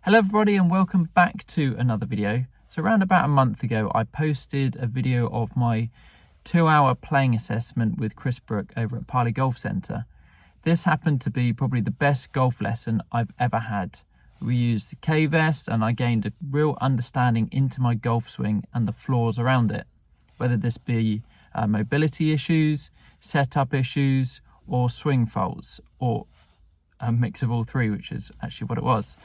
Hello everybody and welcome back to another video. So around about a month ago I posted a video of my 2-hour playing assessment with Chris Brook over at Parley Golf Centre. This happened to be probably the best golf lesson I've ever had. We used the K-Vest and I gained a real understanding into my golf swing and the flaws around it. Whether this be mobility issues, setup issues or swing faults, or a mix of all three, which is actually what it was.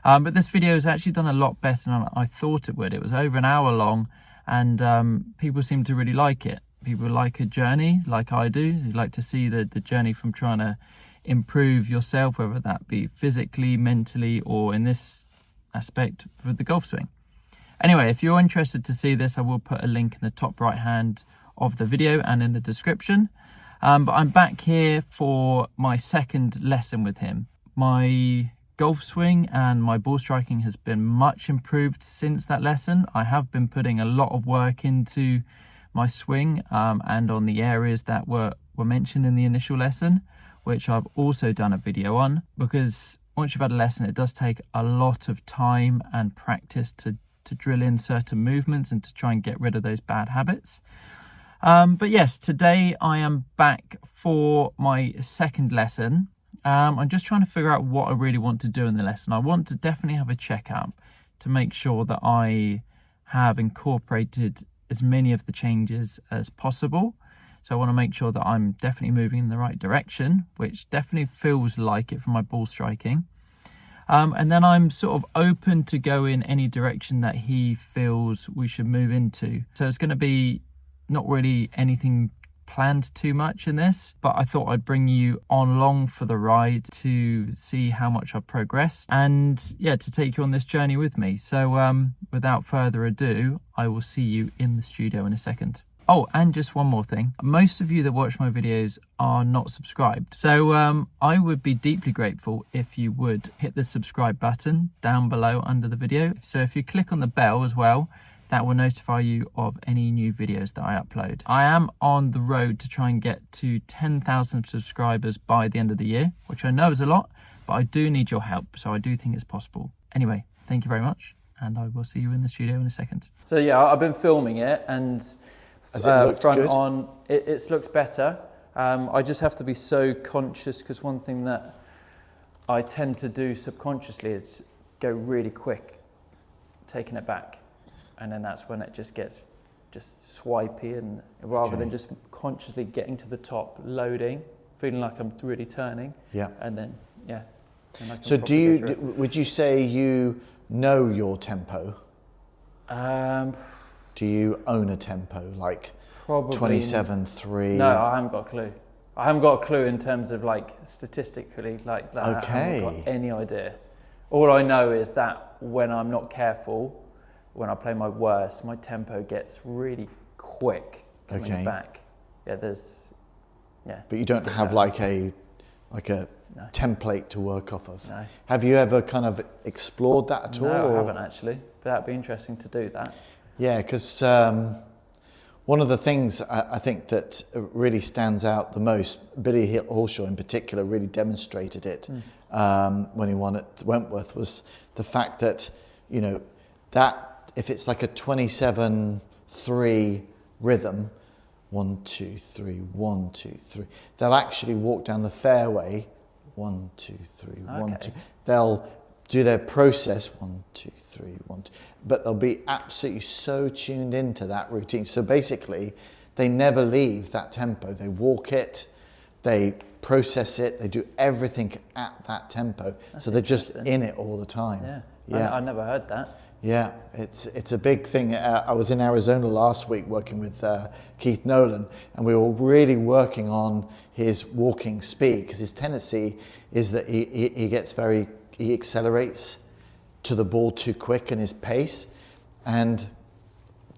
But this video has actually done a lot better than I thought it would. It was over an hour long and people seem to really like it. People like a journey like I do. You like to see the journey from trying to improve yourself, whether that be physically, mentally, or in this aspect with the golf swing. Anyway, if you're interested to see this, I will put a link in the top right hand of the video and in the description. But I'm back here for my second lesson with him. My golf swing and my ball striking has been much improved since that lesson. I have been putting a lot of work into my swing and on the areas that were mentioned in the initial lesson, which I've also done a video on, because once you've had a lesson, it does take a lot of time and practice to drill in certain movements and to try and get rid of those bad habits. But yes, today I am back for my second lesson. I'm just trying to figure out what I really want to do in the lesson. I want to definitely have a checkup to make sure that I have incorporated as many of the changes as possible. So I want to make sure that I'm definitely moving in the right direction, which definitely feels like it from my ball striking. And then I'm sort of open to go in any direction that he feels we should move into. So it's going to be not really anything planned too much in this, but I thought I'd bring you on along for the ride to see how much I've progressed and yeah, to take you on this journey with me. So without further ado, I will see you in the studio in a second. Oh, and just one more thing. Most of you that watch my videos are not subscribed. So I would be deeply grateful if you would hit the subscribe button down below under the video. So if you click on the bell as well, that will notify you of any new videos that I upload. I am on the road to try and get to 10,000 subscribers by the end of the year, which I know is a lot, but I do need your help, so I do think it's possible. Anyway, thank you very much, and I will see you in the studio in a second. So yeah, I've been filming it, and front good? On, it looks better. I just have to be so conscious, because one thing that I tend to do subconsciously is go really quick, taking it back. And then that's when it just gets swipey, and rather than just consciously getting to the top, loading, feeling like I'm really turning. Yeah. And then, yeah. So would you say you know your tempo? Do you own a tempo, like probably 27.3? No, I haven't got a clue. I haven't got a clue in terms of like statistically like that. Okay. I haven't got any idea. All I know is that when I'm not careful, when I play my worst, my tempo gets really quick coming back. Yeah, But you don't have like a no. template to work off of. No. Have you ever kind of explored that at all? No, I haven't actually. But that'd be interesting to do that. Yeah, because one of the things I think that really stands out the most, Billy Hallshaw in particular really demonstrated it when he won at Wentworth, was the fact that, you know, that if it's like a 27.3 rhythm, 1, 2, 3, 1, 2, 3, they'll actually walk down the fairway, 1, 2, 3, 1, 2. They'll do their process, 1, 2, 3, 1, 2, but they'll be absolutely so tuned into that routine. So basically, they never leave that tempo. They walk it, they process it, they do everything at that tempo. So they're just in it all the time. Yeah. I never heard that. Yeah, it's a big thing. I was in Arizona last week working with Keith Nolan, and we were really working on his walking speed, because his tendency is that he accelerates to the ball too quick in his pace, and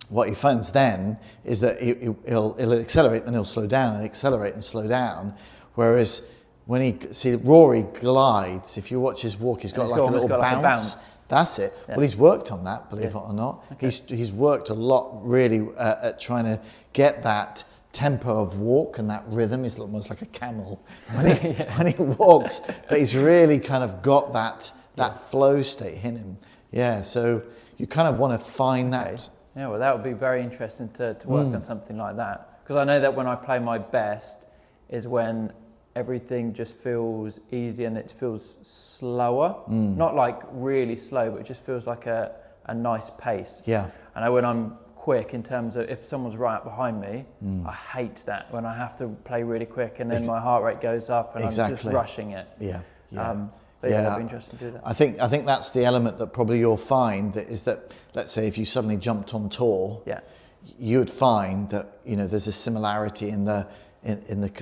what he finds then is that he'll accelerate, then he'll slow down, and accelerate and slow down, whereas when Rory glides, if you watch his walk, he's got like a little bounce. That's it. Yeah. Well, he's worked on that, believe it or not. Okay. He's worked a lot really at trying to get that tempo of walk and that rhythm. He's almost like a camel when he walks, but he's really kind of got that that flow state, hitting him. Yeah, so you kind of want to find that. Yeah, well, that would be very interesting to work on something like that. Because I know that when I play my best is when everything just feels easy and it feels slower. Not like really slow, but it just feels like a nice pace. Yeah. And when I'm quick in terms of if someone's right up behind me, I hate that when I have to play really quick and then my heart rate goes up and I'm just rushing it. Yeah. But yeah, that'd be interesting to do that. I think that's the element that probably you'll find that is that, let's say if you suddenly jumped on tour, you would find that, you know, there's a similarity in the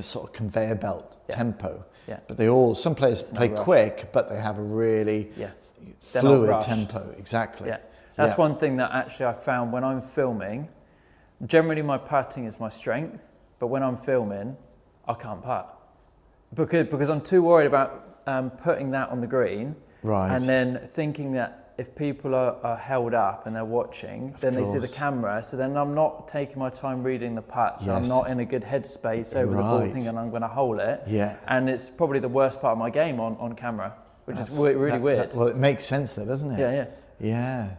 sort of conveyor belt tempo. Yeah. But some players play quick, but they have a really fluid tempo. Exactly. Yeah. That's one thing that actually I found when I'm filming. Generally my putting is my strength, but when I'm filming, I can't putt. Because I'm too worried about putting that on the green, and then thinking that if people are held up and they're watching, then they see the camera, so then I'm not taking my time reading the putt, so I'm not in a good headspace over the ball thinking I'm going to hole it, and it's probably the worst part of my game on camera, which is really weird. Well, it makes sense though, doesn't it? Yeah.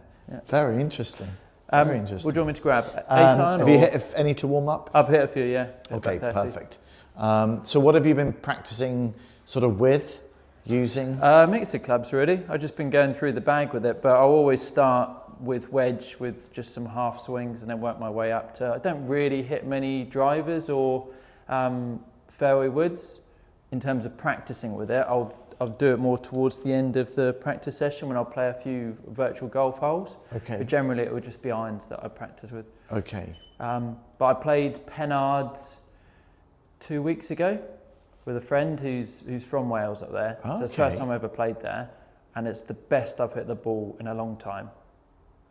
Very interesting. Very interesting. What do you want me to grab? 8-iron? Have you hit any to warm up? I've hit a few, yeah. Okay, perfect. So what have you been practicing sort of with, using? Mix of clubs really. I've just been going through the bag with it, but I'll always start with wedge with just some half swings and then work my way up to, I don't really hit many drivers or fairway woods in terms of practicing with it. I'll do it more towards the end of the practice session when I'll play a few virtual golf holes. Okay. But generally it would just be irons that I practice with. Okay. But I played Pennard 2 weeks ago with a friend who's from Wales up there. Okay. So it's the first time I ever played there, and it's the best I've hit the ball in a long time.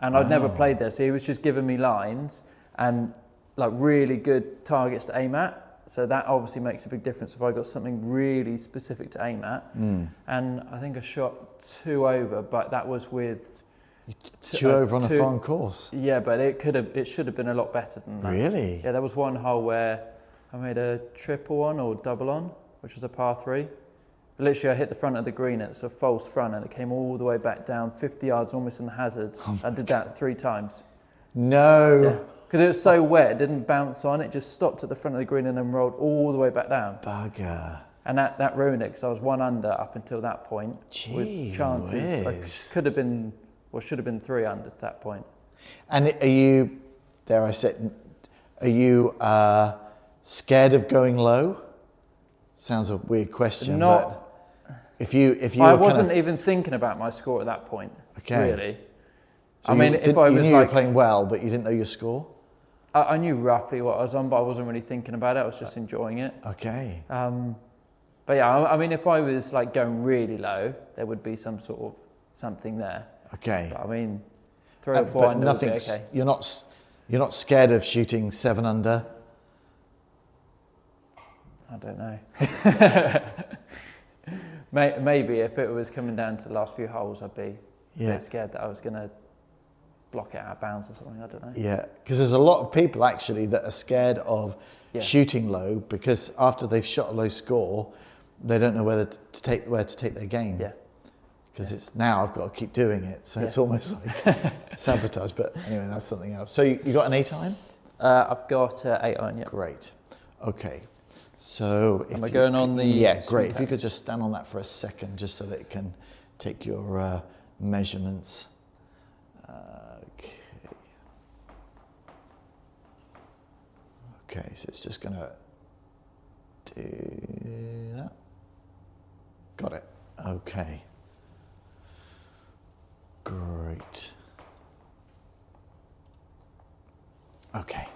And I'd never played there, so he was just giving me lines and like really good targets to aim at. So that obviously makes a big difference if I got something really specific to aim at. And I think I shot 2 over, but that was with 2 over on a foreign course. Yeah, but it should have been a lot better than that. Really? Yeah, there was one hole where I made a triple on or double on, which was a par 3. But literally, I hit the front of the green. It's a false front, and it came all the way back down 50 yards, almost in the hazard. I did that 3 times. No. Yeah. Because it was so wet, it didn't bounce on, it just stopped at the front of the green and then rolled all the way back down. Bugger. And that ruined it, because I was 1 under up until that point. Gee with chances. Like, could have been, or should have been 3 under at that point. And are you, dare I say, are you scared of going low? Sounds a weird question, but if you I wasn't even thinking about my score at that point, really. So you knew you were playing well, but you didn't know your score? I knew roughly what I was on, but I wasn't really thinking about it. I was just enjoying it. Okay. But yeah, I mean, if I was like going really low, there would be some sort of something there. Okay. But I mean, 3 or 4 under would be okay. You're not scared of shooting 7 under? I don't know. Maybe if it was coming down to the last few holes, I'd be a bit scared that I was going to block it out of bounds or something. I don't know. Yeah, because there's a lot of people actually that are scared of shooting low, because after they've shot a low score, they don't know where to take their game. Yeah. Because it's now I've got to keep doing it, so it's almost like sabotage. But anyway, that's something else. So you got an 8-iron? I've got 8-iron. Yeah. Great. Okay. So am I going on the? Yeah, great. If you could just stand on that for a second, just so that it can take your measurements. Okay. Okay, so it's just going to do that. Got it. Okay. Great. Okay.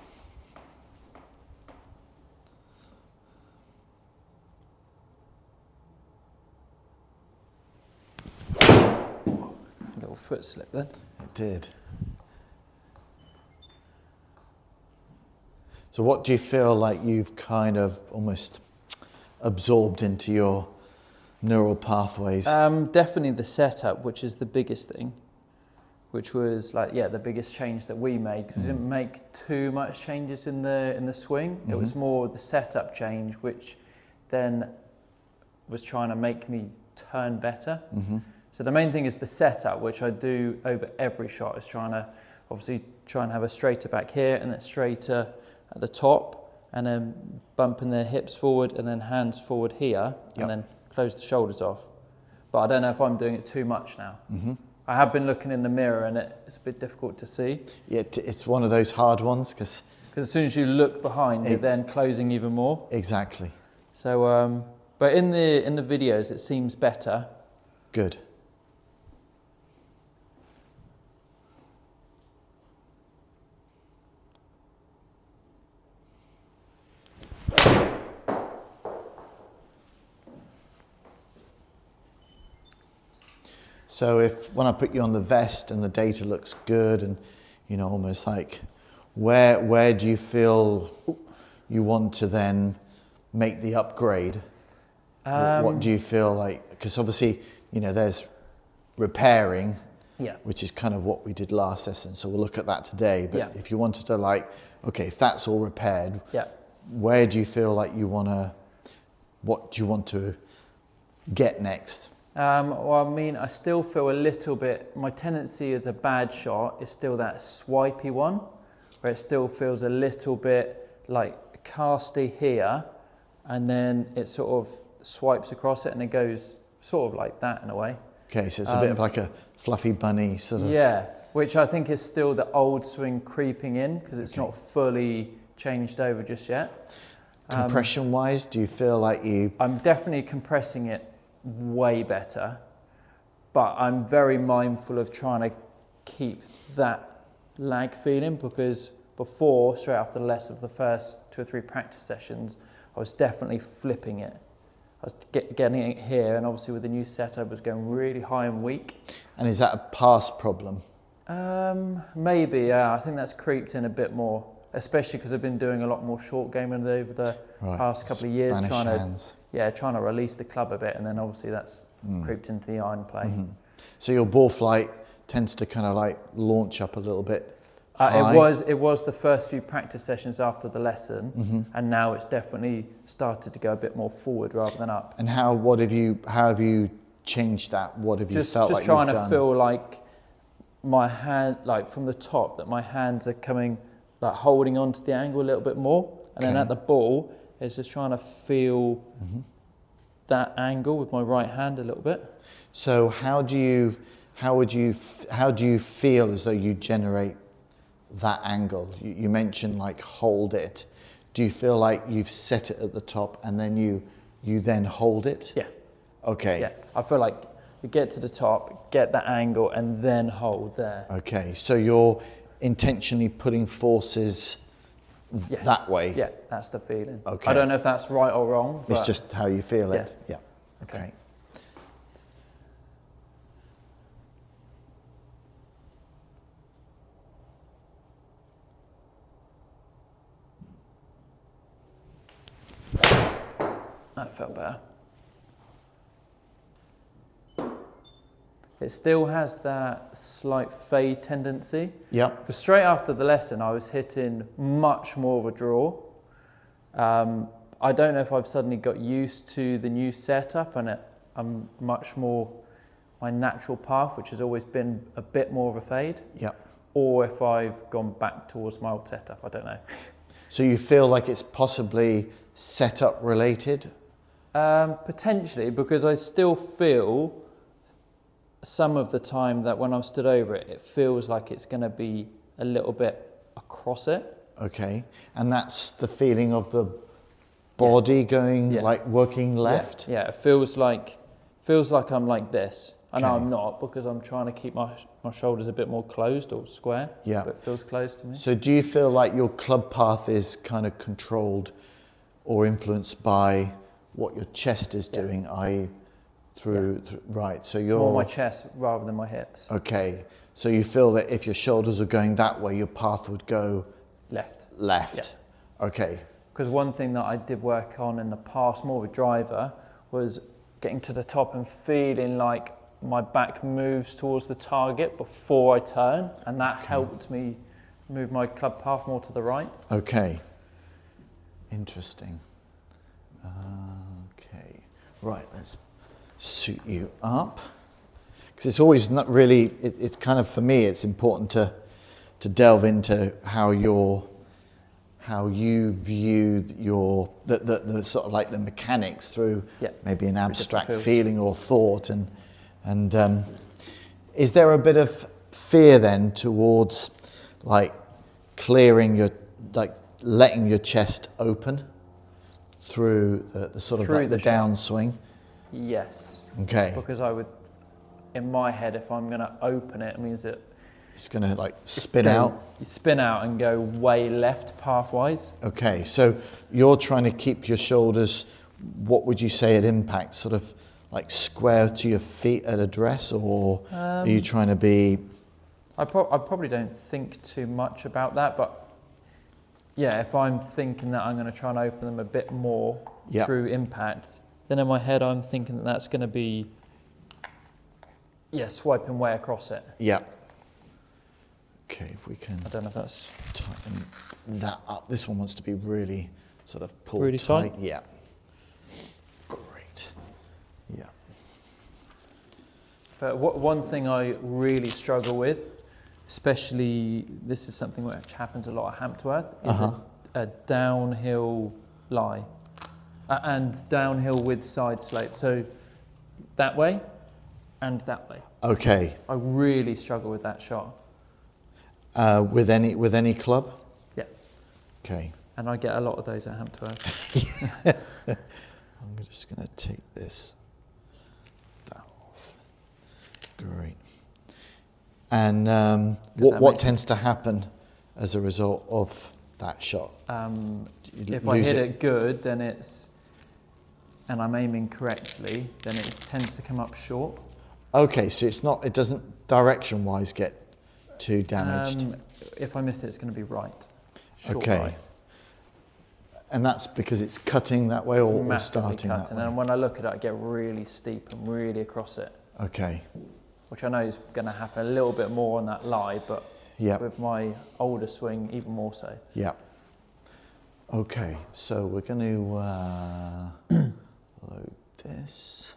Little foot slip there. It did. So what do you feel like you've kind of almost absorbed into your neural pathways? Definitely the setup, which is the biggest thing, which was like, the biggest change that we made, because we didn't make too much changes in the swing. It was more the setup change, which then was trying to make me turn better. So the main thing is the setup, which I do over every shot, is trying to obviously try and have a straighter back here and then straighter at the top, and then bumping their hips forward and then hands forward here, and then close the shoulders off. But I don't know if I'm doing it too much now. I have been looking in the mirror and it's a bit difficult to see. Yeah, it's one of those hard ones because as soon as you look behind, you're then closing even more. Exactly. So, but in the videos, it seems better. Good. So when I put you on the vest and the data looks good and, you know, almost like, where do you feel you want to then make the upgrade? What do you feel like? Because obviously, you know, there's repairing, which is kind of what we did last session. So we'll look at that today. But if you wanted to like, okay, if that's all repaired, where do you feel like you want to, what do you want to get next? Well, I mean, I still feel a little bit, my tendency as a bad shot is still that swipey one, where it still feels a little bit like casty here, and then it sort of swipes across it and it goes sort of like that in a way. Okay, so it's a bit of like a fluffy bunny sort of. Yeah, which I think is still the old swing creeping in because it's not fully changed over just yet. Compression wise, do you feel like you... I'm definitely compressing it way better, but I'm very mindful of trying to keep that lag feeling, because before, straight after the lesson of the first 2 or 3 practice sessions, I was definitely flipping it. I was getting it here, and obviously with the new setup, I was going really high and weak. And is that a past problem? Maybe, yeah. I think that's creeped in a bit more, especially because I've been doing a lot more short gaming over the past couple of years, trying to release the club a bit, and then obviously that's creeped into the iron play. So your ball flight tends to kind of like launch up a little bit. It was the first few practice sessions after the lesson, and now it's definitely started to go a bit more forward rather than up. And how have you changed that? What have you felt like you've done? Just trying to feel like my hand, like from the top, that my hands are coming, like holding on to the angle a little bit more, and then at the ball, it's just trying to feel that angle with my right hand a little bit. So how do you feel as though you generate that angle? You mentioned like hold it. Do you feel like you've set it at the top and then you then hold it? Yeah. Okay. Yeah. I feel like you get to the top, get that angle, and then hold there. Okay. So you're intentionally putting forces that way? Yeah, that's the feeling. Okay. I don't know if that's right or wrong. It's just how you feel it. Yeah. Okay. That felt better. It still has that slight fade tendency. Yeah. Because straight after the lesson, I was hitting much more of a draw. I don't know if I've suddenly got used to the new setup and I'm much more my natural path, which has always been a bit more of a fade. Yeah. Or if I've gone back towards my old setup, I don't know. So you feel like it's possibly setup related? Potentially, because I still feel some of the time that when I'm stood over it, it feels like it's going to be a little bit across it. Okay, and that's the feeling of the body going like working left? Yeah, it feels like I'm like this. I know I'm not, because I'm trying to keep my shoulders a bit more closed or square. Yeah. But it feels close to me. So do you feel like your club path is kind of controlled or influenced by what your chest is doing, i.e. right, so you're... More my chest rather than my hips. Okay, so you feel that if your shoulders are going that way, your path would go... Left. Yeah. Okay. Because one thing that I did work on in the past, more with driver, was getting to the top and feeling like my back moves towards the target before I turn, and that helped me move my club path more to the right. Okay. Interesting. Okay. Right, let's suit you up. because it's always not really, it's kind of, for me, it's important to delve into how you view the sort of like the mechanics through maybe an abstract feeling or thought, and is there a bit of fear then towards like clearing your, like letting your chest open through the sort of like the downswing? Yes. Okay. Because I would, in my head, if I'm going to open it, it means that it's going to like spin out. You spin out and go way left pathwise. Okay, so you're trying to keep your shoulders, what would you say at impact, sort of like square to your feet at address, or are you trying to be? I probably don't think too much about that, but yeah, if I'm thinking that I'm going to try and open them a bit more through impact, then in my head I'm thinking that that's going to be, swiping way across it. Yeah. Okay, if we can. I don't know if that's tighten that up. This one wants to be really sort of pulled really tight. Yeah. Great. Yeah. But one thing I really struggle with, especially this is something which happens a lot at Hamptworth, is a downhill lie, and downhill with side slope. So that way and that way. Okay. I really struggle with that shot. With any club? Yeah. Okay. And I get a lot of those at Hamptworth. I'm just going to take that off. Great. And what tends to happen as a result of that shot? If I hit it good, then and I'm aiming correctly, then it tends to come up short. Okay, so it doesn't direction-wise get too damaged. If I miss it, it's going to be right. Short okay. Right. And that's because it's cutting that way or starting cutting. that way? And when I look at it, I get really steep and really across it. Okay. Which I know is going to happen a little bit more on that lie, but with my older swing, even more so. Yeah. Okay, so we're going to load this,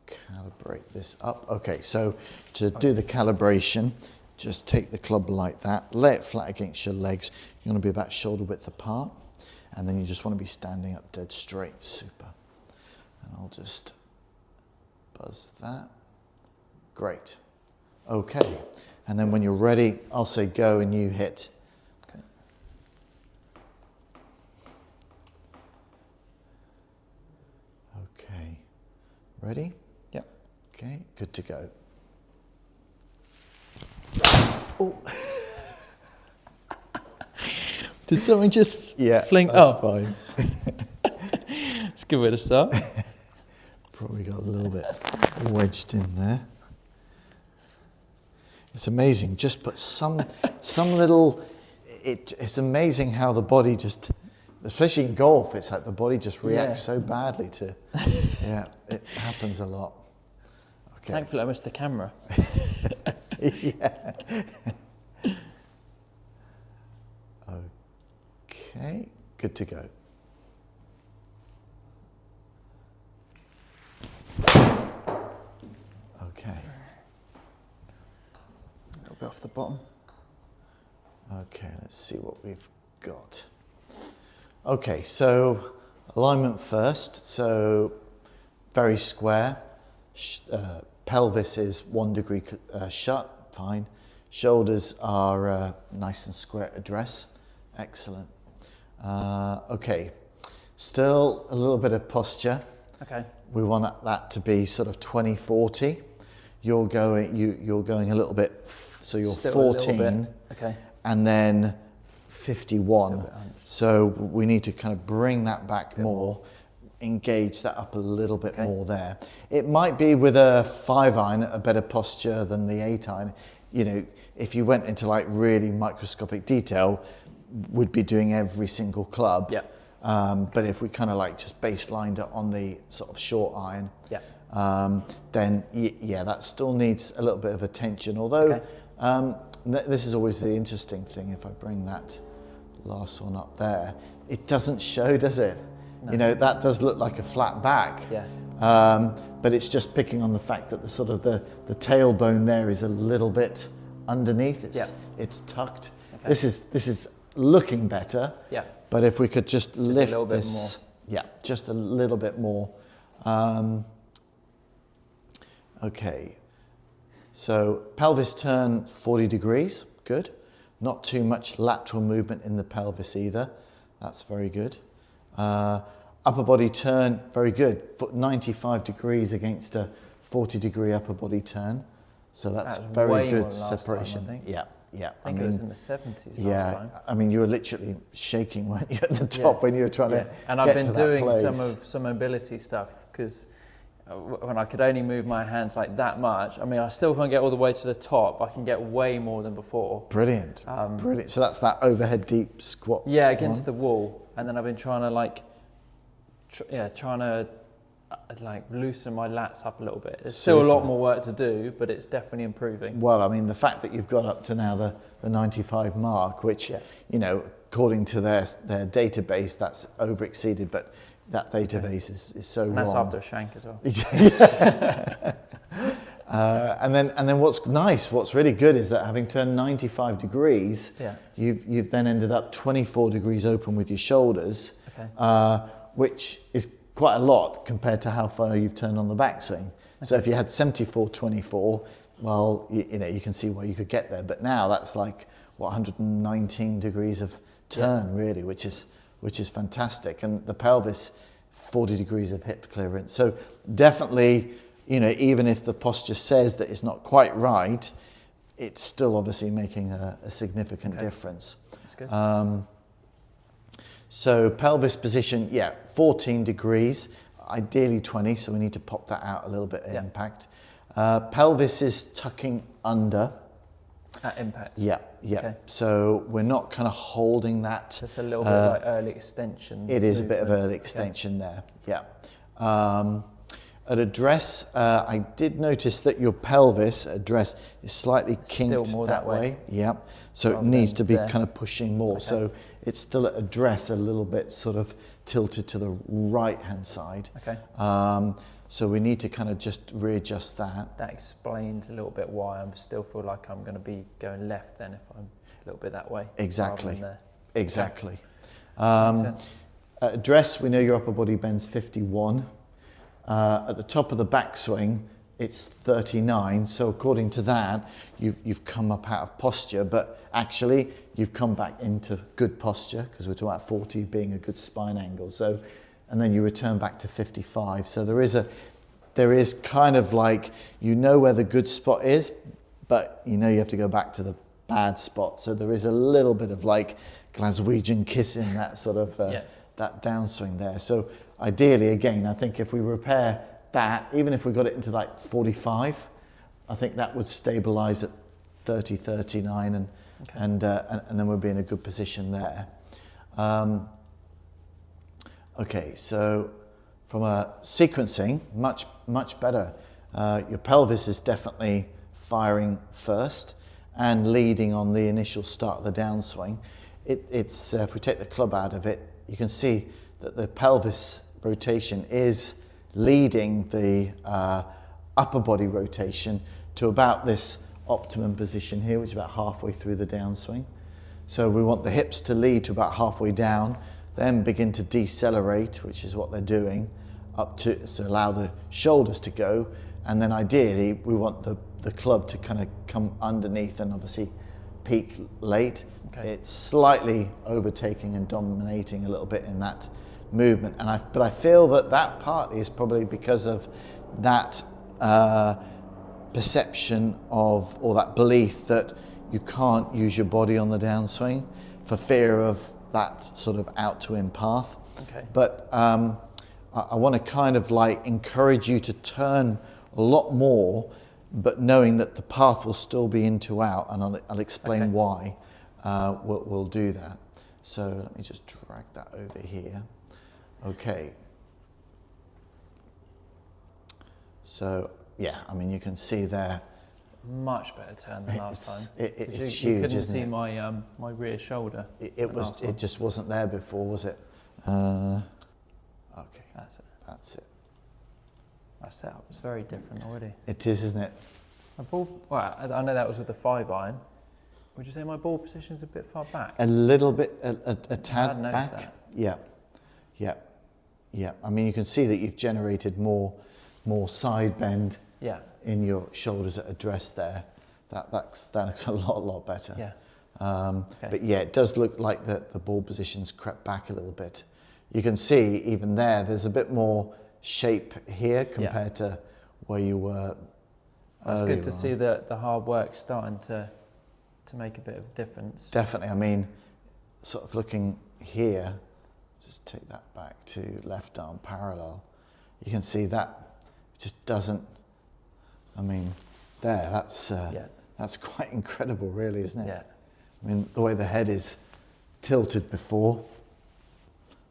calibrate this up. Okay, so to do the calibration, just take the club like that, lay it flat against your legs. You want to be about shoulder width apart, and then you just want to be standing up dead straight. Super. And I'll just buzz that. Great. Okay, and then when you're ready, I'll say go and you hit. Okay. Okay, ready? Yep. Okay, good to go. Oh. Did something just fling? That's fine. It's a good way to start. Probably got a little bit wedged in there. It's amazing. Just put some little. It's amazing how the body just, especially in golf, it's like the body just reacts so badly to. Yeah, it happens a lot. Okay. Thankfully, I missed the camera. Yeah. Okay, good to go. Okay. A little bit off the bottom. Okay, let's see what we've got. Okay, so alignment first. So very square. Pelvis is 1 degree shut, fine. Shoulders are nice and square at address, excellent. Okay, still a little bit of posture. Okay. We want that to be sort of 20-40. You're going a little bit, so you're still 14, okay, and then 51. So we need to kind of bring that back more. Engage that up a little bit more there. It might be with a 5-iron a better posture than the 8-iron. You know, if you went into like really microscopic detail, would be doing every single club. Yeah. But if we kind of like just baselined it on the sort of short iron, then that still needs a little bit of attention. Although this is always the interesting thing. If I bring that last one up there, it doesn't show, does it? No. You know, that does look like a flat back. Yeah. but it's just picking on the fact that the sort of the tailbone there is a little bit underneath. It's tucked. Okay. This is looking better. Yeah. But if we could just lift a little bit this, more. just a little bit more. Okay. So pelvis turn 40 degrees, good. Not too much lateral movement in the pelvis either. That's very good. Upper body turn, very good. 95 degrees against a 40-degree upper body turn. So that's very good separation. Time, I think. Yeah. I think it was in the 70s last time. I mean, you were literally shaking, weren't you, at the top when you were trying to And get I've been to that doing place. some mobility stuff because when I could only move my hands like that much, I mean, I still can't get all the way to the top. I can get way more than before. Brilliant. Brilliant. So that's that overhead deep squat. Yeah, against the wall. And then I've been trying to loosen my lats up a little bit. There's still a lot more work to do, but it's definitely improving. Well, I mean, the fact that you've got up to now the 95 mark, which, you know, according to their database, that's over exceeded, but that database is so wrong. That's after a shank as well. And then what's really good is that having turned 95 degrees, you've then ended up 24 degrees open with your shoulders, which is quite a lot compared to how far you've turned on the backswing. So if you had 74-24, well, you know, you can see where you could get there. But now that's like, 119 degrees of turn, really, which is fantastic. And the pelvis, 40 degrees of hip clearance. So definitely, you know, even if the posture says that it's not quite right, it's still obviously making a significant difference. That's good. So pelvis position, 14 degrees, ideally 20, so we need to pop that out a little bit at impact. Pelvis is tucking under. At impact? Yeah. Okay. So we're not kind of holding that. Just a little bit like early extension. It is a bit of early extension there, At address, I did notice that your pelvis at address is slightly kinked still more that way. Yeah. So rather it needs to be there. kind of pushing more. So it's still at address a little bit sort of tilted to the right-hand side. Okay. So we need to kind of just readjust that. That explains a little bit why I still feel like I'm going to be going left then if I'm a little bit that way. Exactly. There. Exactly. At address, we know your upper body bends 51. At the top of the backswing, it's 39. So according to that, you've come up out of posture, but actually you've come back into good posture because we're talking about 40 being a good spine angle. So, and then you return back to 55. So there is kind of like, you know where the good spot is, but you know you have to go back to the bad spot. So there is a little bit of like Glaswegian kissing, that sort of that downswing there. So ideally, again, I think if we repair that, even if we got it into like 45, I think that would stabilize at 30, 39, and then we'll be in a good position there. Okay, so from a sequencing, much better. Your pelvis is definitely firing first and leading on the initial start of the downswing. It's if we take the club out of it, you can see that the pelvis rotation is leading the upper body rotation to about this optimum position here, which is about halfway through the downswing. So we want the hips to lead to about halfway down, then begin to decelerate, which is what they're doing, up to allow the shoulders to go, and then ideally we want the club to kind of come underneath and obviously peak late. Okay. It's slightly overtaking and dominating a little bit in that movement, but I feel that partly is probably because of that perception of, or that belief that you can't use your body on the downswing for fear of that sort of out to in path. Okay. But I want to kind of like encourage you to turn a lot more, but knowing that the path will still be in to out, and I'll explain why we'll do that. So let me just drag that over here. Okay. So yeah, I mean you can see there. Much better turn than last time. It's huge, you couldn't isn't see it? my rear shoulder. It just wasn't there before, was it? Okay. That's it. That's it. That setup is very different already. It is, isn't it? My ball, well, I know that was with the 5 iron. Would you say my ball position's a bit far back? A little bit, a tad noticed back. that. Yeah, yeah, yeah. I mean, you can see that you've generated more side bend Yeah. in your shoulders at address there. That looks a lot better. Yeah. Okay. But yeah, it does look like the ball position's crept back a little bit. You can see even there's a bit more shape here compared to where you were. It's good to see that the hard work's starting to make a bit of a difference. Definitely. I mean, sort of looking here, just take that back to left arm parallel. You can see that it just doesn't. I mean, that's quite incredible, really, isn't it? Yeah. I mean, the way the head is tilted before,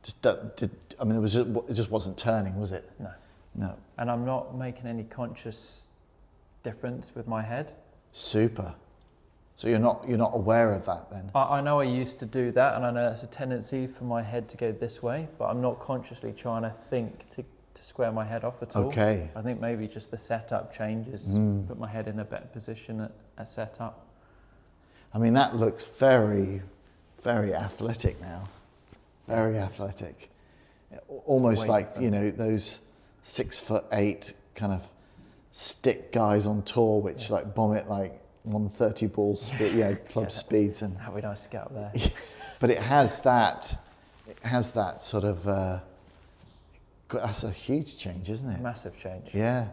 it just wasn't turning, was it? No. No. And I'm not making any conscious difference with my head. Super. So you're not aware of that then? I know I used to do that, and I know that's a tendency for my head to go this way, but I'm not consciously trying to think to square my head off at all. Okay. I think maybe just the setup changes, put my head in a better position at setup. I mean, that looks very, very athletic now. Very athletic. Almost like, those 6'8" kind of stick guys on tour, which like bomb it like 130 ball speed, club speeds. And that'd be nice to get up there. But it has that sort of, that's a huge change, isn't it? Massive change. Yeah.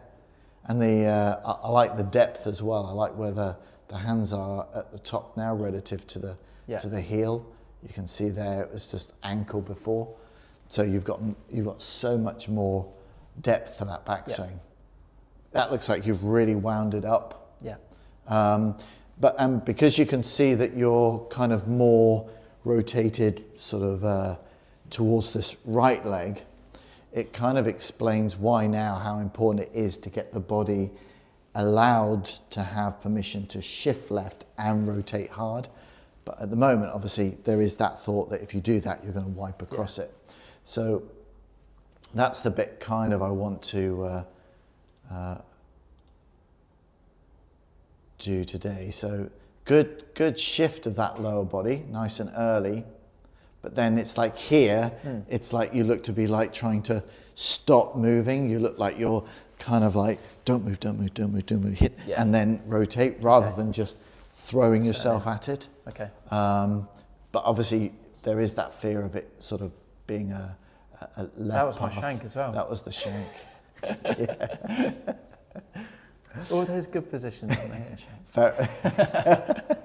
And I like the depth as well. I like where the hands are at the top now relative to the heel. You can see there it was just ankle before. So you've got so much more depth for that backswing. That looks like you've really wound it up. Yeah. But because you can see that you're kind of more rotated sort of towards this right leg, it kind of explains why now how important it is to get the body allowed to have permission to shift left and rotate hard. But at the moment, obviously, there is that thought that if you do that, you're going to wipe across it. So that's the bit kind of I want to do today. So good shift of that lower body, nice and early. But then it's like here, it's like you look to be like trying to stop moving. You look like you're kind of like, don't move, hit, and then rotate rather than just throwing yourself at it. Okay. But obviously there is that fear of it sort of being a left That was path. my shank as well. That was the shank. All those good positions on the hit shank. Fair.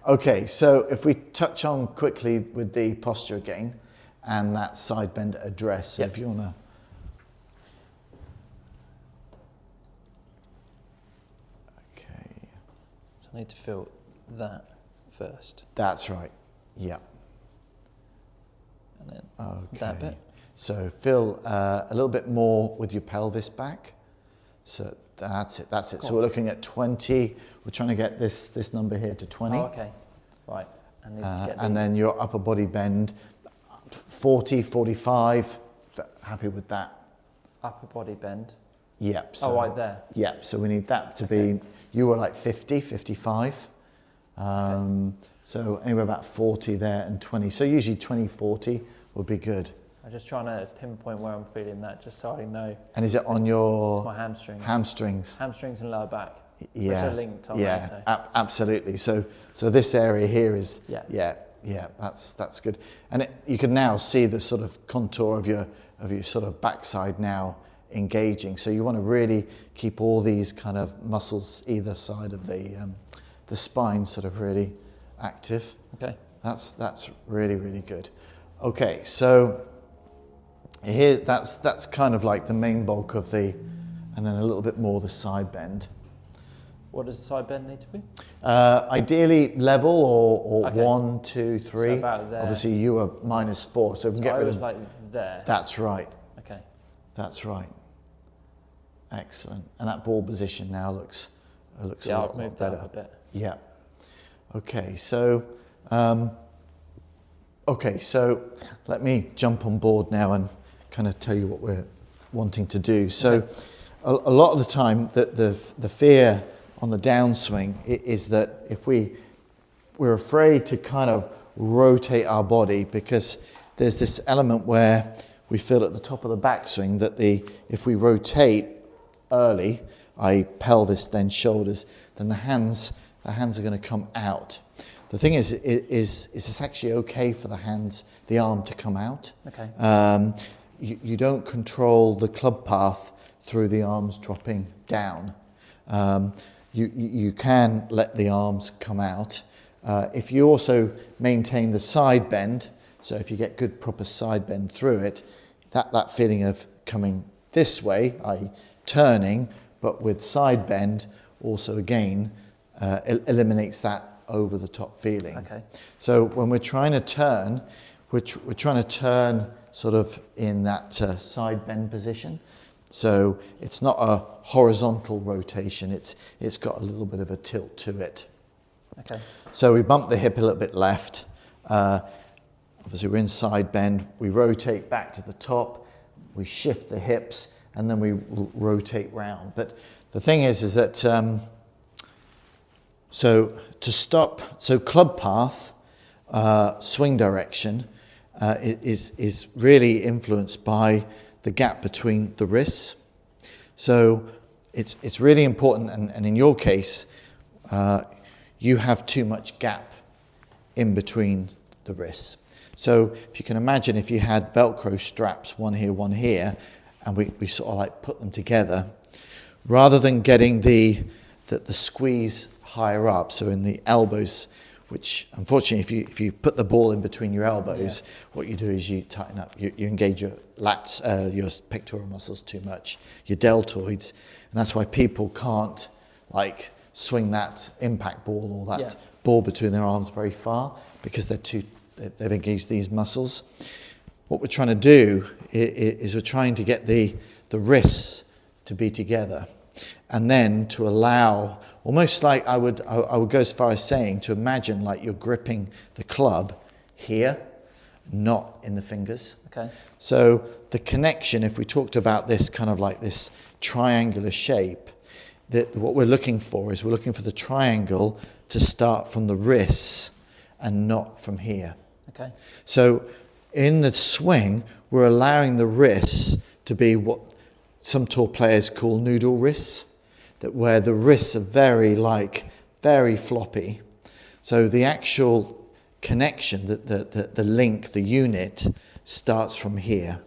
Okay, so if we touch on quickly with the posture again and that side bend address, so if you want to. Okay. So I need to feel that first. That's right, yeah. And then that bit. So feel a little bit more with your pelvis back. So that's it. Cool. So we're looking at 20. We're trying to get this number here to 20. Oh, okay. Right. And then your upper body bend, 40, 45. Happy with that? Upper body bend. Yep. So, right there. Yep. So we need that to be, you were like 50, 55. So anywhere about 40 there and 20. So usually 20, 40 would be good. I'm just trying to pinpoint where I'm feeling that, just so I know. And is it on your... It's my hamstrings. Hamstrings. Hamstrings and lower back. Yeah. Which are linked, Absolutely. So this area here is... Yeah, that's good. And you can now see the sort of contour of your sort of backside now engaging. So you want to really keep all these kind of muscles either side of the spine sort of really active. Okay. That's really, really good. Okay, so here that's kind of like the main bulk of and then a little bit more the side bend. What does the side bend need to be? Ideally level or Okay. 1, 2, 3. So about there. Obviously you were -4, so we can get I rid was of... like there. That's right. Okay. That's right. Excellent. And that ball position now looks a lot I've moved that better. up a bit. Yeah. Okay, so let me jump on board now and kind of tell you what we're wanting to do. So, a lot of the time, the fear on the downswing is that if we're afraid to kind of rotate our body, because there's this element where we feel at the top of the backswing that if we rotate early, i.e. pelvis, then shoulders, then the hands are going to come out. The thing is it's actually okay for the arm to come out. Okay. You don't control the club path through the arms dropping down. You can let the arms come out. If you also maintain the side bend, so if you get good proper side bend through it, that feeling of coming this way, i.e. turning, but with side bend, also again, eliminates that over the top feeling. Okay. So when we're trying to turn, we're trying to turn sort of in that side bend position. So it's not a horizontal rotation, it's got a little bit of a tilt to it. Okay. So we bump the hip a little bit left. Obviously we're in side bend, we rotate back to the top, we shift the hips, and then we rotate round. But the thing is that, so club path, swing direction, is really influenced by the gap between the wrists. So it's really important, and in your case, you have too much gap in between the wrists. So if you can imagine, if you had Velcro straps, one here, and we sort of like put them together, rather than getting the squeeze higher up, so in the elbows, which unfortunately if you put the ball in between your elbows, what you do is you tighten up, you engage your lats, your pectoral muscles too much, your deltoids, and that's why people can't like swing that impact ball or that ball between their arms very far, because they've engaged these muscles. What we're trying to do is we're trying to get the wrists to be together, and then to allow, almost like I would go as far as saying, to imagine like you're gripping the club here, not in the fingers. Okay. So the connection, if we talked about this kind of like this triangular shape, what we're looking for is we're looking for the triangle to start from the wrists and not from here. Okay. So in the swing, we're allowing the wrists to be what some tour players call noodle wrists, where the wrists are very floppy. So the actual connection, the link, the unit starts from here.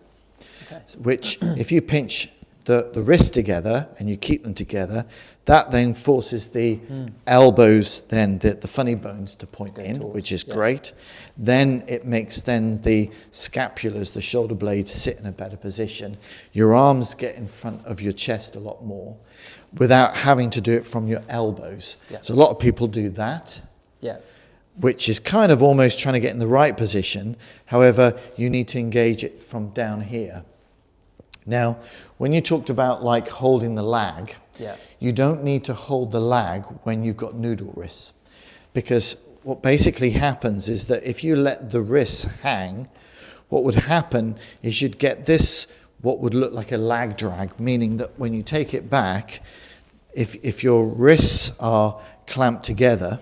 Okay. Which, if you pinch the wrists together and you keep them together, that then forces the elbows, then the funny bones to point in, which is great. Then it makes the scapulars, the shoulder blades, sit in a better position. Your arms get in front of your chest a lot more without having to do it from your elbows. Yeah. So a lot of people do that. Yeah. Which is kind of almost trying to get in the right position. However, you need to engage it from down here. Now, when you talked about like holding the lag, you don't need to hold the lag when you've got noodle wrists, because what basically happens is that if you let the wrists hang, what would happen is you'd get this, what would look like a lag drag, meaning that when you take it back, if your wrists are clamped together,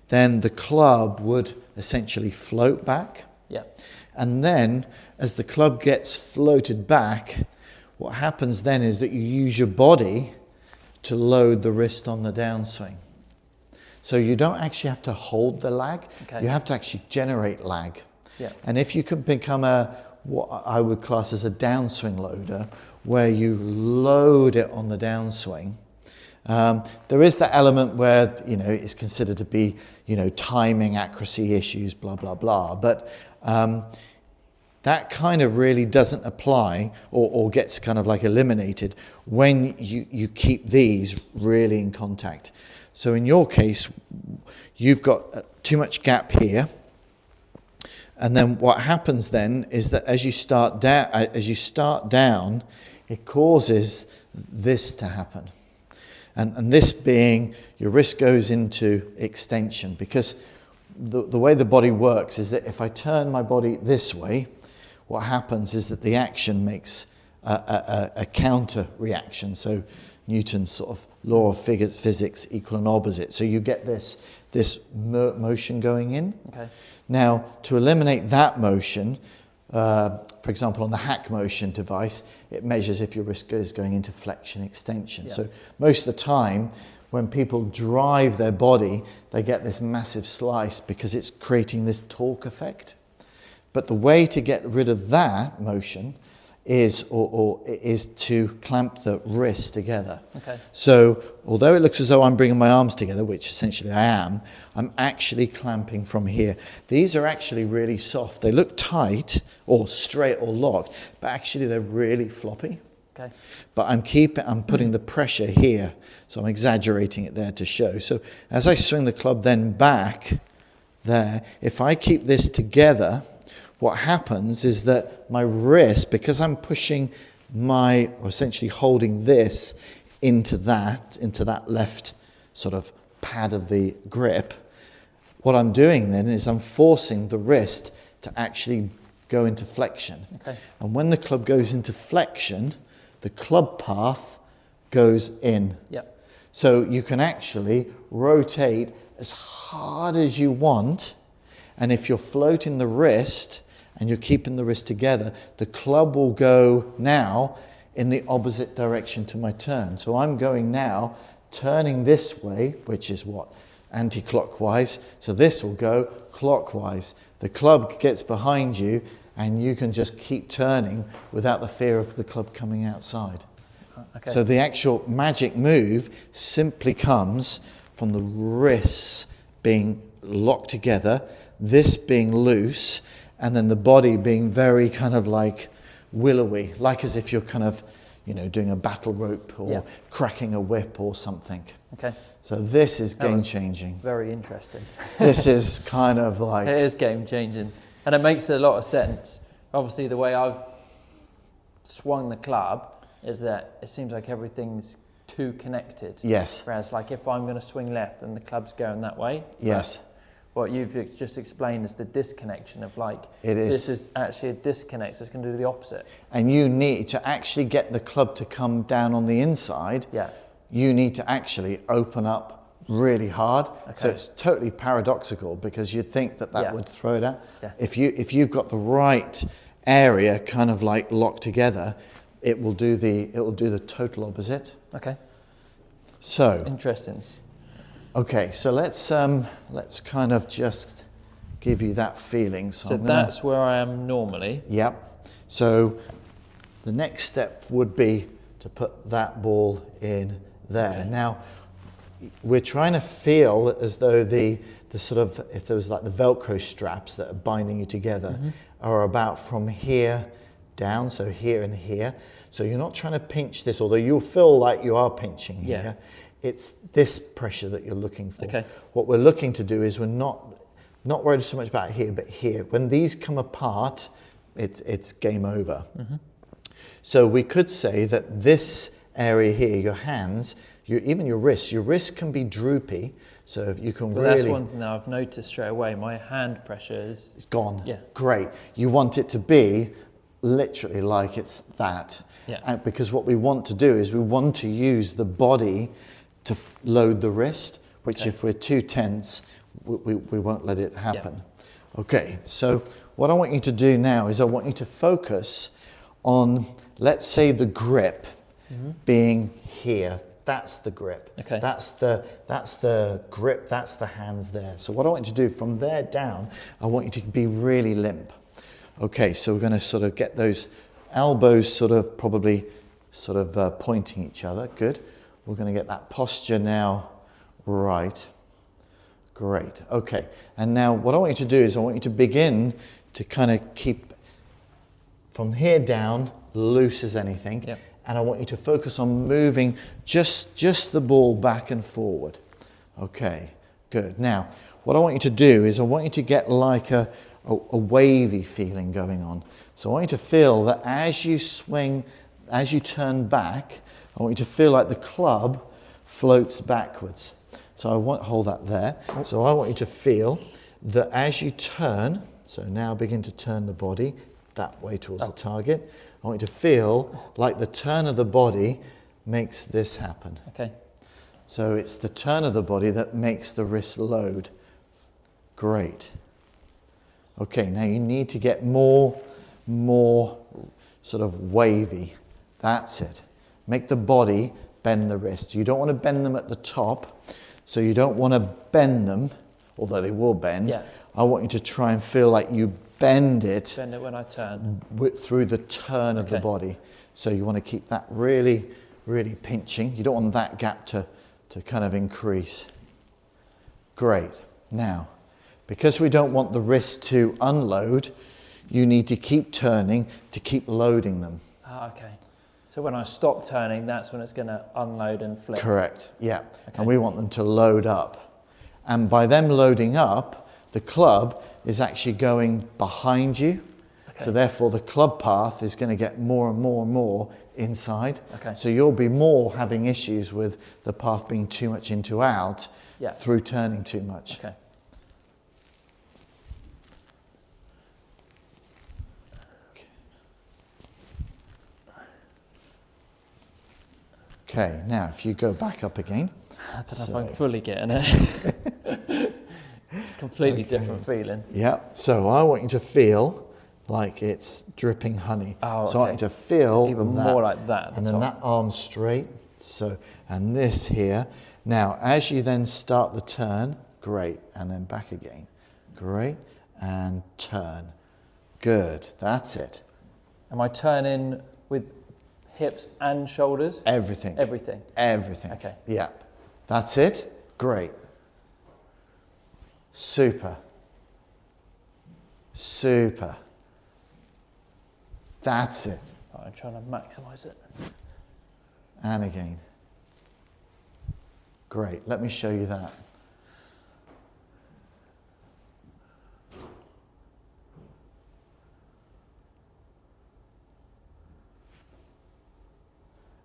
then the club would essentially float back. Yeah. And then as the club gets floated back, what happens then is that you use your body to load the wrist on the downswing. So you don't actually have to hold the lag, you have to actually generate lag. Yeah. And if you can become what I would class as a downswing loader, where you load it on the downswing, there is that element where, it's considered to be, timing, accuracy issues, blah, blah, blah. But that kind of really doesn't apply or gets kind of like eliminated when you keep these really in contact. So in your case, you've got too much gap here. And then what happens then is that as you start down, it causes this to happen. And this being your wrist goes into extension, because the way the body works is that if I turn my body this way, what happens is that the action makes a counter reaction. So Newton's sort of law of physics, equal and opposite. So you get this motion going in. Okay. Now, to eliminate that motion, for example, on the hack motion device, it measures if your wrist is going into flexion, extension. Yeah. So most of the time, when people drive their body, they get this massive slice because it's creating this torque effect. But the way to get rid of that motion is to clamp the wrist together. Okay. So although it looks as though I'm bringing my arms together, which essentially I am, I'm actually clamping from here. These are actually really soft. They look tight or straight or locked, but actually they're really floppy. Okay. But I'm putting the pressure here, so I'm exaggerating it there to show. So as I swing the club then back there, if I keep this together, what happens is that my wrist, because I'm pushing or essentially holding this into that left sort of pad of the grip, what I'm doing then is I'm forcing the wrist to actually go into flexion. Okay. And when the club goes into flexion, the club path goes in. Yep. So you can actually rotate as hard as you want, and if you're floating the wrist and you're keeping the wrist together, the club will go now in the opposite direction to my turn. So I'm going now, turning this way, which is what? Anti-clockwise. So this will go clockwise. The club gets behind you and you can just keep turning without the fear of the club coming outside. Okay. So the actual magic move simply comes from the wrists being locked together, this being loose, and then the body being very kind of like willowy, like as if you're kind of, doing a battle rope or cracking a whip or something. Okay. So this is game changing. Very interesting. This is kind of like... It is game changing. And it makes a lot of sense. Obviously, the way I've swung the club is that it seems like everything's too connected. Yes. Whereas, like, if I'm going to swing left and the club's going that way. Yes. What you've just explained is the disconnection of, like, it is. This is actually a disconnect, so it's going to do the opposite. And you need to actually get the club to come down on the inside. Yeah. You need to actually open up really hard. Okay. So it's totally paradoxical because you'd think that would throw it out. Yeah. If you've got the right area kind of like locked together, it will do the total opposite. Okay. So interesting. Okay, so let's kind of just give you that feeling. So that's where I am normally. Yep. So the next step would be to put that ball in there. Okay. Now, we're trying to feel as though the sort of, if there was like the Velcro straps that are binding you together, are about from here down, so here and here. So you're not trying to pinch this, although you'll feel like you are pinching here. Yeah. It's this pressure that you're looking for. Okay. What we're looking to do is we're not worried so much about here, but here. When these come apart, it's game over. So we could say that this area here, your hands, even your wrists can be droopy, so you can really... That's one thing that I've noticed straight away. My hand pressure is... It's gone. Yeah. Great. You want it to be literally like it's that. Yeah. Because what we want to do is we want to use the body to load the wrist, which if we're too tense, we won't let it happen. Yeah. Okay, so what I want you to do now is I want you to focus on, let's say, the grip being here. That's the grip. Okay. That's the grip, that's the hands there. So what I want you to do from there down, I want you to be really limp. Okay, so we're going to sort of get those elbows probably pointing each other. Good. We're going to get that posture now right. Great. Okay. And now what I want you to do is I want you to begin to kind of keep from here down loose as anything. Yep. And I want you to focus on moving just the ball back and forward. Okay. Good. Now, what I want you to do is I want you to get like a wavy feeling going on. So I want you to feel that as you swing, as you turn back, I want you to feel like the club floats backwards. So I want, hold that there. So I want you to feel that as you turn, so now begin to turn the body that way towards the target. I want you to feel like the turn of the body makes this happen. Okay. So it's the turn of the body that makes the wrist load. Great. Okay, now you need to get more sort of wavy. That's it. Make the body bend the wrists. You don't want to bend them at the top, so you don't want to bend them, although they will bend. Yeah. I want you to try and feel like you bend it. Bend it when I turn. Through the turn of the body. So you want to keep that really, really pinching. You don't want that gap to kind of increase. Great. Now, because we don't want the wrist to unload, you need to keep turning to keep loading them. Ah, okay. So when I stop turning, that's when it's going to unload and flip. Correct, yeah. Okay. And we want them to load up. And by them loading up, the club is actually going behind you. Okay. So therefore the club path is going to get more and more and more inside. Okay. So you'll be more having issues with the path being too much into out through turning too much. Okay. Okay, now if you go back up again. I don't know if I'm fully getting it. It's a completely different feeling. Yeah, so I want you to feel like it's dripping honey. Oh, so I want you to feel so even more like that. And then that arm straight. So, and this here. Now, as you then start the turn, great, and then back again. Great, and turn. Good, that's it. Am I turning with hips and shoulders? Everything. Everything? Everything. Okay. Yeah, that's it. Great. Super. Super. That's it. I'm trying to maximise it. And again. Great, let me show you that.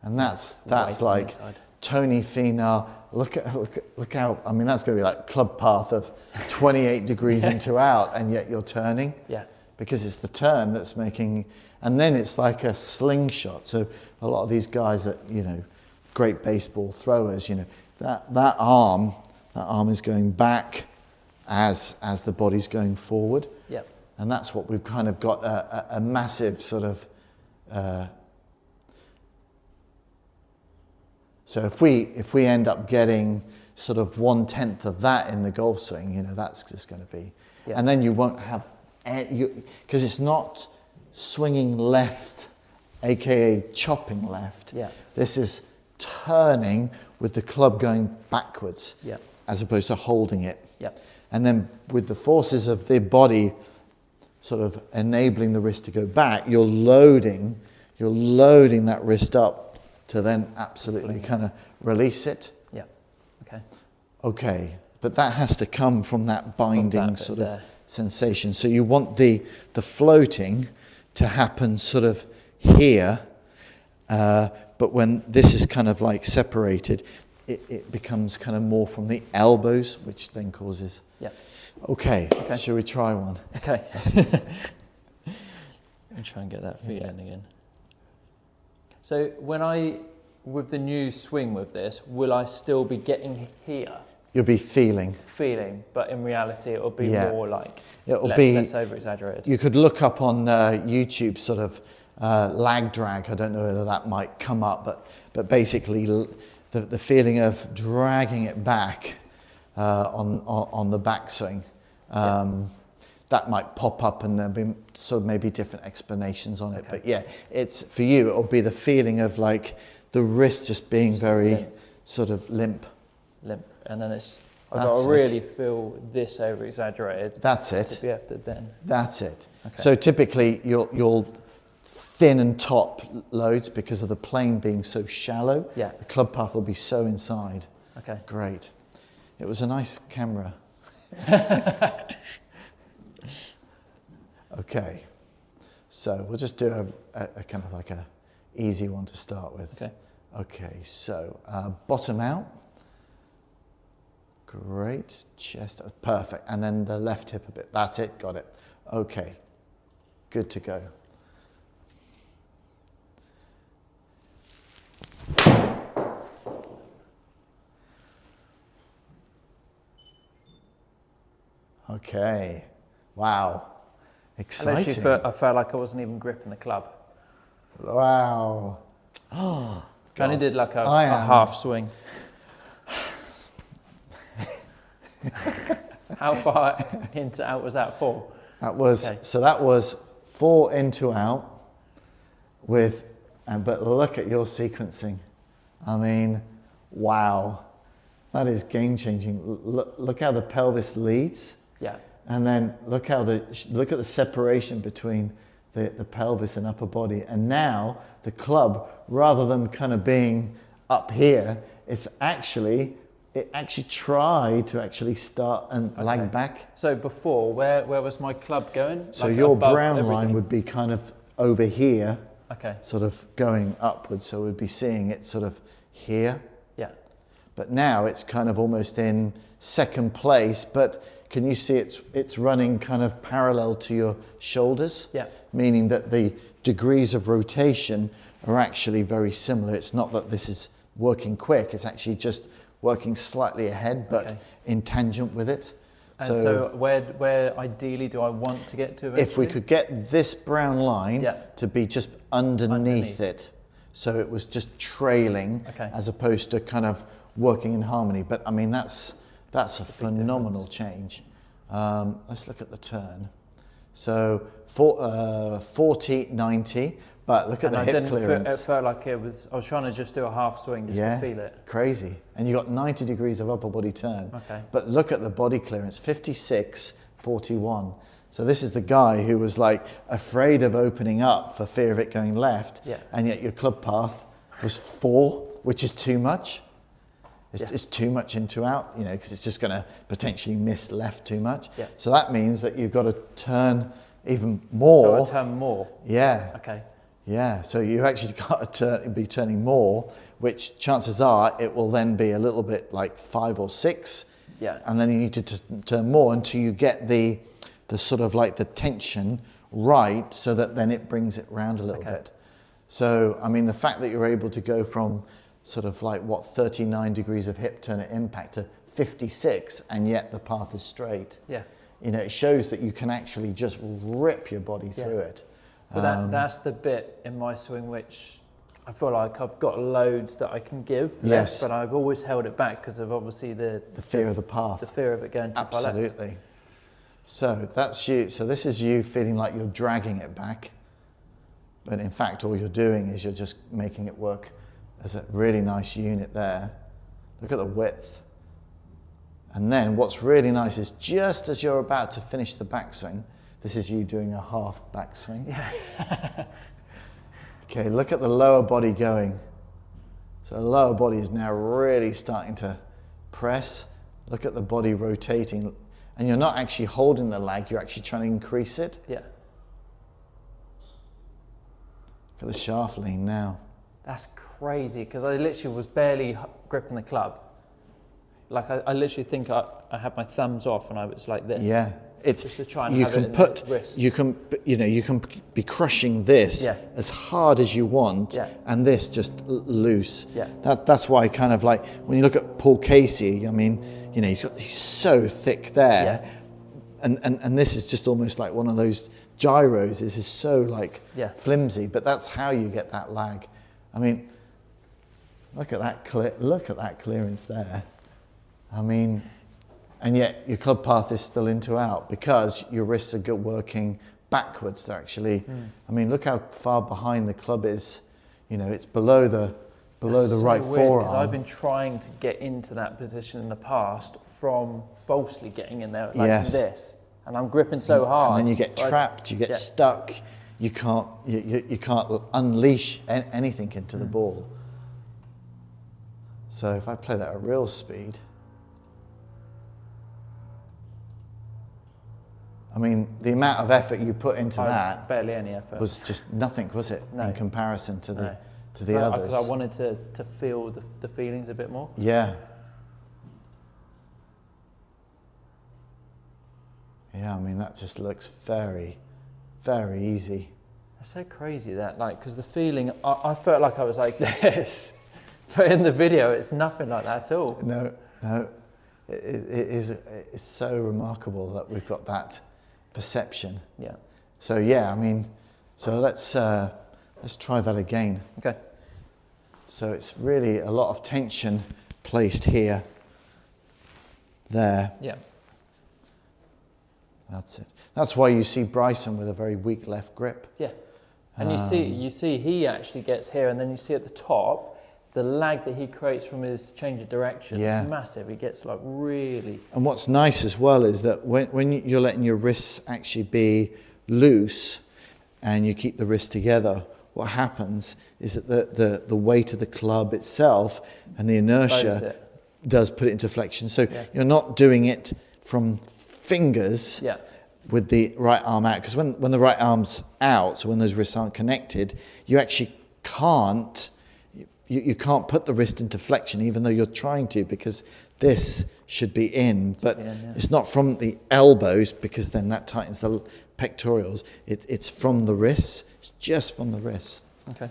And that's like Tony Finau. Look out! I mean, that's going to be like club path of 28 degrees into out, and yet you're turning. Yeah. Because it's the turn that's making, and then it's like a slingshot. So a lot of these guys that great baseball throwers, that arm is going back as the body's going forward. Yep. And that's what we've kind of got a massive sort of. So if we end up getting sort of 1/10 of that in the golf swing, that's just going to be, and then you won't have, because it's not swinging left, aka chopping left. Yeah. This is turning with the club going backwards, as opposed to holding it. Yep. And then with the forces of the body sort of enabling the wrist to go back, you're loading that wrist up to then absolutely kind of release it. Yeah. Okay. Okay, but that has to come from that binding sort of sensation. So you want the floating to happen sort of here, but when this is kind of like separated, it becomes kind of more from the elbows, which then causes. Yeah. Okay. Shall we try one? Okay. Let me try and get that feeling again. So with the new swing with this, will I still be getting here? You'll be feeling, but in reality it'll be more like less over exaggerated. You could look up on YouTube sort of lag drag. I don't know whether that might come up, but basically the feeling of dragging it back on the backswing. That might pop up and there'll be sort of maybe different explanations on it. But yeah, it's for you, it'll be the feeling of like the wrist just being very sort of limp. And then I've got to really feel this over exaggerated. That's it. To be able to then. That's it. Okay. So typically you'll thin and top loads because of the plane being so shallow. Yeah. The club path will be so inside. Okay. Great. It was a nice camera. Okay, so we'll just do a kind of like a easy one to start with. Okay. Okay, so bottom out. Great, chest, perfect. And then the left hip a bit. That's it, got it. Okay, good to go. Okay. Wow. And Exciting. actually, I felt like I wasn't even gripping the club. Wow. Oh, I only did like a am- half swing. How far into out was that for? That was, Okay. so that was 4 in, 2 out with, but look at your sequencing. I mean, wow. That is game changing. Look how the pelvis leads. Yeah. And then look at the separation between the pelvis and upper body. And now the club, rather than kind of being up here, it actually tried to actually start and lag back. So before, where was my club going? So Like your above brown everything? line would be kind of over here, Okay. sort of going upwards. So we'd be seeing it sort of here. Yeah. But now it's kind of almost in second place, but can you see it's running kind of parallel to your shoulders? Yeah. Meaning that the degrees of rotation are actually very similar. It's not that this is working quick, it's actually just working slightly ahead, but in tangent with it. And so where ideally do I want to get to eventually? If we could get this brown line Yeah. to be just underneath it, so it was just trailing as opposed to kind of working in harmony. But I mean, that's a phenomenal change. Let's look at the turn. So 40, 90, but look at the hip clearance. It felt like I was trying to just do a half swing just to feel it. Crazy. And you got 90 degrees of upper body turn. Okay. But look at the body clearance, 56, 41. So this is the guy who was like afraid of opening up for fear of it going left. Yeah. And yet your club path was 4, which is too much. It's too much in, 2 out, you know, because it's just going to potentially miss left too much. Yeah. So that means that you've got to turn even more. Got to turn more. Yeah. Okay. Yeah. So you actually got to be turning more, which chances are it will then be a little bit like 5 or 6. Yeah. And then you need to turn more until you get the sort of like the tension right, so that then it brings it round a little bit. So, I mean, the fact that you're able to go from sort of like 39 degrees of hip turn at impact to 56, and yet the path is straight. Yeah. You know, it shows that you can actually just rip your body through it. But that's the bit in my swing which I feel like I've got loads that I can give. Yes. But I've always held it back because of obviously the fear of the path. The fear of it going too far left. Absolutely. So that's you. So this is you feeling like you're dragging it back. But in fact, all you're doing is you're just making it work as a really nice unit there. Look at the width. And then what's really nice is just as you're about to finish the backswing, this is you doing a half backswing. Yeah. Okay, look at the lower body going. So the lower body is now really starting to press. Look at the body rotating. And you're not actually holding the lag, you're actually trying to increase it. Yeah. Look at the shaft lean now. That's crazy, because I literally was barely gripping the club. Like I literally think I had my thumbs off and I was like this. Yeah, it's just to try and you have can it in put the wrists. you can be crushing this as hard as you want, and this just loose. Yeah. That's why kind of like when you look at Paul Casey, I mean, you know, he's so thick there, and this is just almost like one of those gyros. This is so like flimsy, but that's how you get that lag. I mean, look at that clearance there. I mean, and yet your club path is still into out because your wrists are working backwards. They're actually, I mean, look how far behind the club is. You know, it's below the right forearm. Because I've been trying to get into that position in the past from falsely getting in there like this, and I'm gripping so hard. And then you get trapped. You get stuck. You can't unleash anything into the ball. So if I play that at real speed. I mean, the amount of effort you put into that barely any effort was just nothing, was it? No. In comparison to the others. Because I wanted to feel the feelings a bit more. Yeah. Yeah, I mean, that just looks very, very easy. It's so crazy that, like, because the feeling, I felt like I was like this, but in the video, it's nothing like that at all. No. it's so remarkable that we've got that perception. Yeah. So yeah, I mean, so let's try that again. Okay. So it's really a lot of tension placed here, there. Yeah. That's it. That's why you see Bryson with a very weak left grip. Yeah. And you see he actually gets here, and then you see at the top, the lag that he creates from his change of direction is massive. He gets like really... And what's nice as well is that when you're letting your wrists actually be loose and you keep the wrists together, what happens is that the weight of the club itself and the inertia does put it into flexion. So you're not doing it from fingers with the right arm out, because when the right arm's out, so when those wrists aren't connected, you actually can't you can't put the wrist into flexion even though you're trying to, because this should be in, but it's not from the elbows, because then that tightens the pectorals. It's from the wrists. It's just from the wrists. Okay.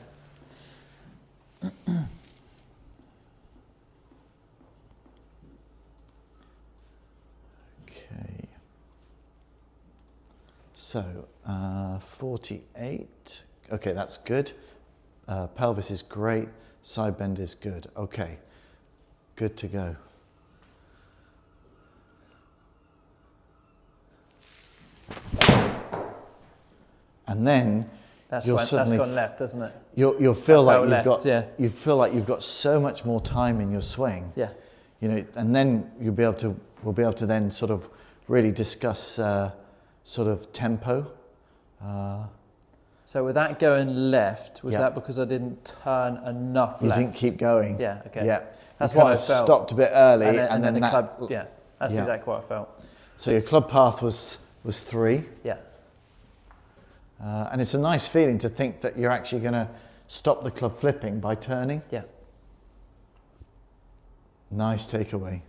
Okay. So 48. Okay, that's good. Pelvis is great. Side bend is good. Okay, good to go. And then that's gone left, doesn't it? You'll feel like you feel like you've got so much more time in your swing. Yeah. You know, and then we'll be able to then sort of really discuss sort of tempo. So with that going left, was that because I didn't turn enough left? You didn't keep going. Yeah, okay. Yeah. That's what I felt. Stopped a bit early, and then the that club, that's exactly what I felt. So your club path was 3. Yeah. And it's a nice feeling to think that you're actually going to stop the club flipping by turning. Yeah. Nice takeaway.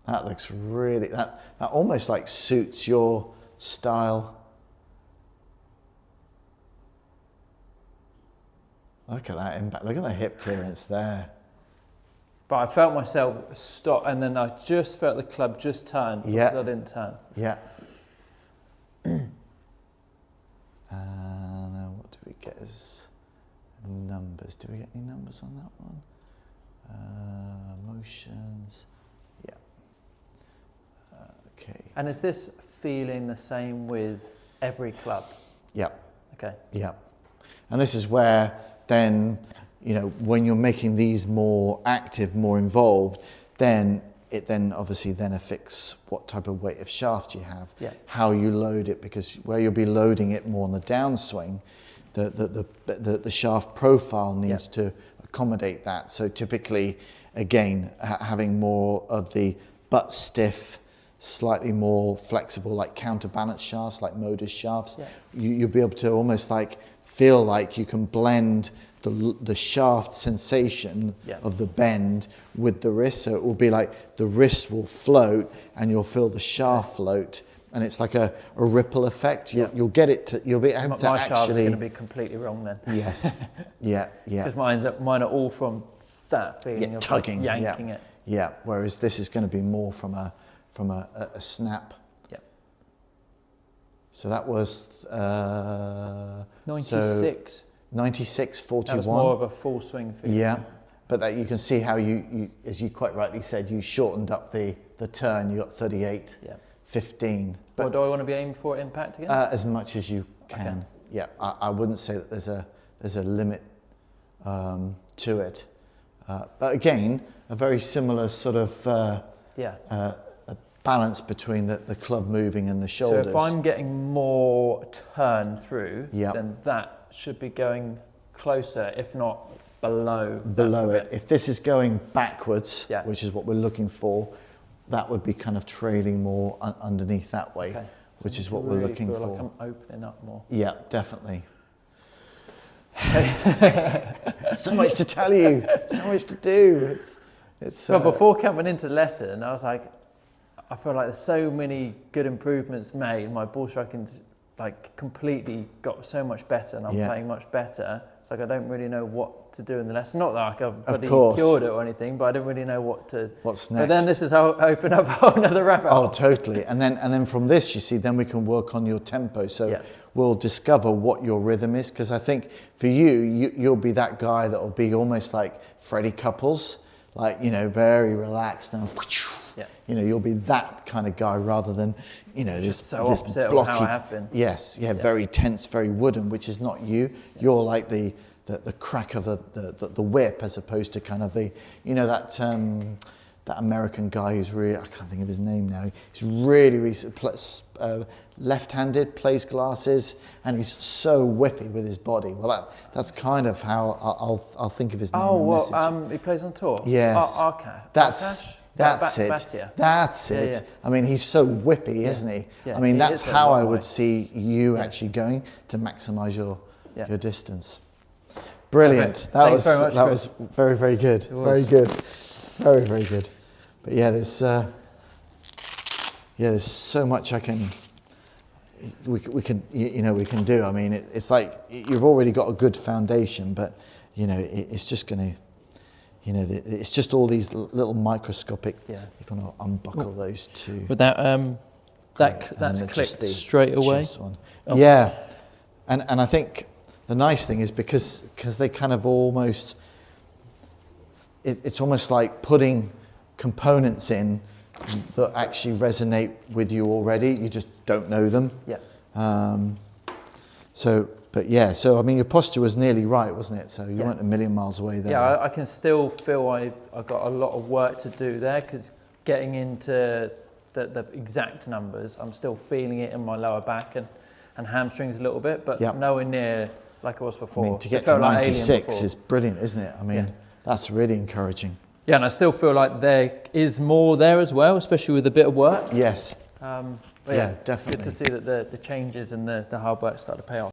That looks really, that almost like suits your style. Look at that impact. Look at the hip clearance there. But I felt myself stop, and then I just felt the club just turn because I didn't turn. Yeah. What do we get as numbers? Do we get any numbers on that one? Motions. Yeah. Okay. And is this feeling the same with every club? Yeah. Okay. Yeah. And this is where then, you know, when you're making these more active, more involved, then it then obviously then affects what type of weight of shaft you have, how you load it, because where you'll be loading it more on the downswing, the shaft profile needs to accommodate that. So typically, again, having more of the butt stiff, slightly more flexible, like counterbalance shafts, like Modus shafts, you'll be able to almost like feel like you can blend the shaft sensation of the bend with the wrist. So it will be like the wrist will float and you'll feel the shaft float, and it's like a ripple effect. You'll get it to, you'll be able to my actually... shaft is going to be completely wrong then. Yes. Yeah. Because mine are all from that feeling of tugging, like yanking it. Yeah, whereas this is going to be more from a snap. Yeah. So that was 96. 96.41. That was more of a full swing feeling. Yeah, but that you can see how you, as you quite rightly said, you shortened up the turn. You got 38, 15. But what do I want to be aiming for impact again? As much as you can. Okay. Yeah, I wouldn't say that there's a limit to it. But again, a very similar sort of a balance between the club moving and the shoulders. So if I'm getting more turn through, then that should be going closer, if not below it. If this is going backwards, which is what we're looking for, that would be kind of trailing more underneath that way, which is what we're looking for. Like I'm opening up more. Yeah, definitely. So much to tell you, so much to do. Well, before coming into the lesson, I was like, I feel like there's so many good improvements made. My ball striking's like completely got so much better, and I'm playing much better. It's like I don't really know what to do in the lesson. Not that I've bloody course. cured it or anything, but I don't really know what's next. But then this is how open up a whole another rabbit hole. Oh, totally. And then from this, you see, then we can work on your tempo. So Yeah. we'll discover what your rhythm is. Because I think for you'll be that guy that will be almost like Freddie Couples, like, you know, very relaxed and, Yeah. you know, you'll be that kind of guy rather than, you know, this opposite of blocky, how I have been. Yes, yeah, very tense, very wooden, which is not you. You're like the crack of the whip, as opposed to kind of the, you know, that American guy who's really, I can't think of his name now. He's really left-handed, plays glasses, and he's so whippy with his body. Well, that's kind of how I'll think of his name. Oh, well, he plays on tour. Yes. That's it. Batia. That's it. Yeah. I mean, he's so whippy, isn't he? Yeah, I mean, he that's is a how long I way. would see you actually going to maximise your Yeah. distance. Brilliant. Perfect. That Thanks very much, that Chris. was very, very good. Very was. good. Very, very good. But yeah, there's so much we can do. I mean, it's like you've already got a good foundation, but you know, it's just going to, you know, it's just all these little microscopic. Yeah. If you want to unbuckle those two. But that's clicked straight away. Oh. Yeah, and I think the nice thing is because they kind of almost, it's almost like putting components in that actually resonate with you already. You just don't know them. Yeah. So I mean, your posture was nearly right, wasn't it? So you weren't a million miles away there. Yeah, I can still feel I've got a lot of work to do there, because getting into the exact numbers, I'm still feeling it in my lower back and hamstrings a little bit, but nowhere near like I was before. I mean, to get to 96 is brilliant, isn't it? I mean, that's really encouraging. Yeah, and I still feel like there is more there as well, especially with a bit of work. Yes. But yeah, definitely. It's good to see that the changes and the hard work start to pay off.